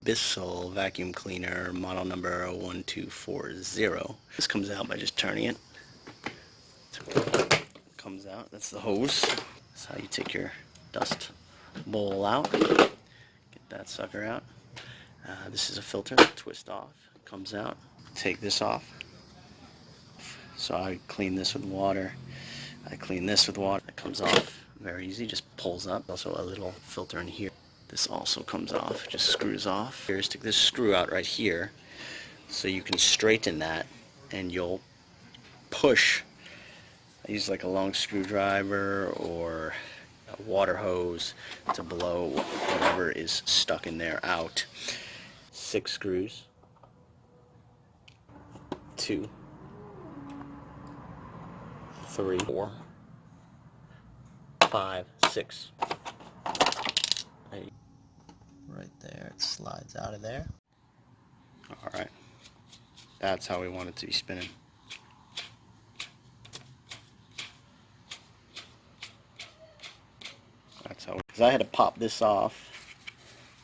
Bissell vacuum cleaner, model number 1240. This comes out by just turning it. Comes out, that's the hose. That's how you take your dust bowl out. Get that sucker out. This is a filter, twist off, comes out. Take this off. So I clean this with water. I clean this with water. It comes off very easy, just pulls up. Also a little filter in here. This also comes off, just screws off. Here, stick this screw out right here so you can straighten that, and you'll push. I use like a long screwdriver or a water hose to blow whatever is stuck in there out. 6 screws. 2, 3, 4, 5, 6. Right there, it slides out of there. Alright, that's how we want it to be spinning. That's how, because I had to pop this off.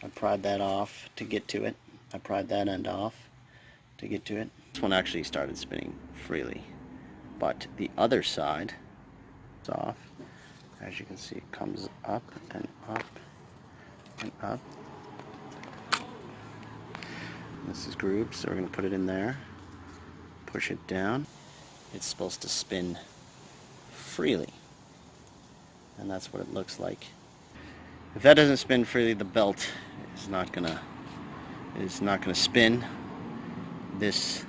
I pried that off to get to it. I pried that end off to get to it. This one actually started spinning freely, but the other side is off. As you can see, it comes up and up and up. This is grooved, so we're going to put it in there, push it down. It's supposed to spin freely, and that's what it looks like. If that doesn't spin freely, the belt is not gonna spin. This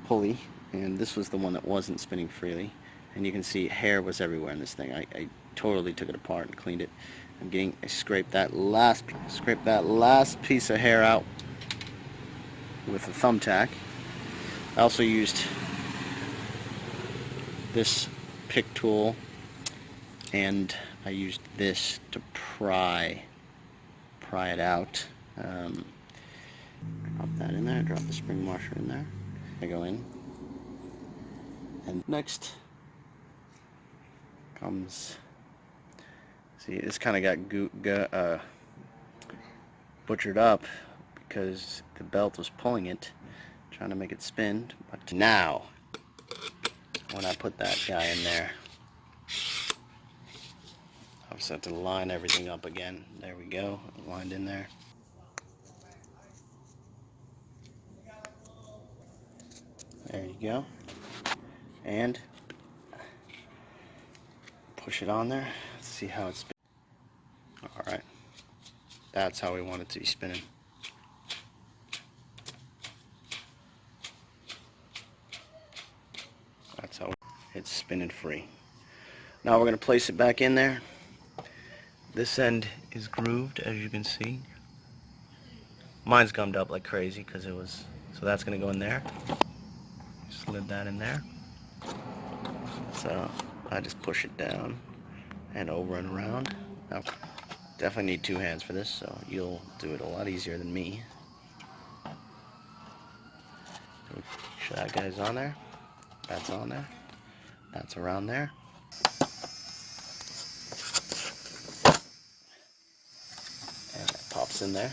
pulley, and this was the one that wasn't spinning freely, and you can see hair was everywhere in this thing. I totally took it apart and cleaned it. I scraped that last piece of hair out with a thumbtack. I also used this pick tool, and I used this to pry it out. Drop that in there, drop the spring washer in there. I go in, and next comes, see, this kind of got butchered up because the belt was pulling it, trying to make it spin. But now, when I put that guy in there, I just have to line everything up again. There we go, lined in there. There you go. And push it on there. Let's see how it's spinning. Alright. That's how we want it to be spinning. That's how it's spinning free. Now we're going to place it back in there. This end is grooved, as you can see. Mine's gummed up like crazy because it was, so that's going to go in there. Slid that in there. So I just push it down and over and around. Now, definitely need 2 hands for this, so you'll do it a lot easier than me. So that guy's on there. That's on there. That's around there. And that pops in there.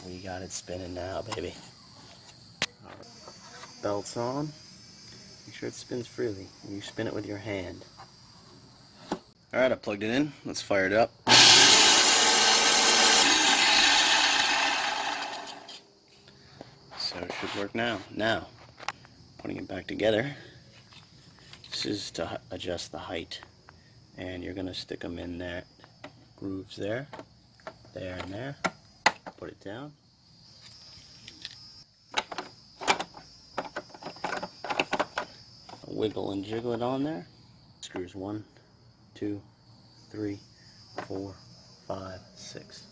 We got it spinning now, baby. Right. Belt's on. Make sure it spins freely. You spin it with your hand. Alright, I plugged it in. Let's fire it up. So it should work now. Now, putting it back together. This is to adjust the height. And you're going to stick them in there. Grooves there. There and there. Put it down. Wiggle and jiggle it on there. Screws 1, 2, 3, 4, 5, 6.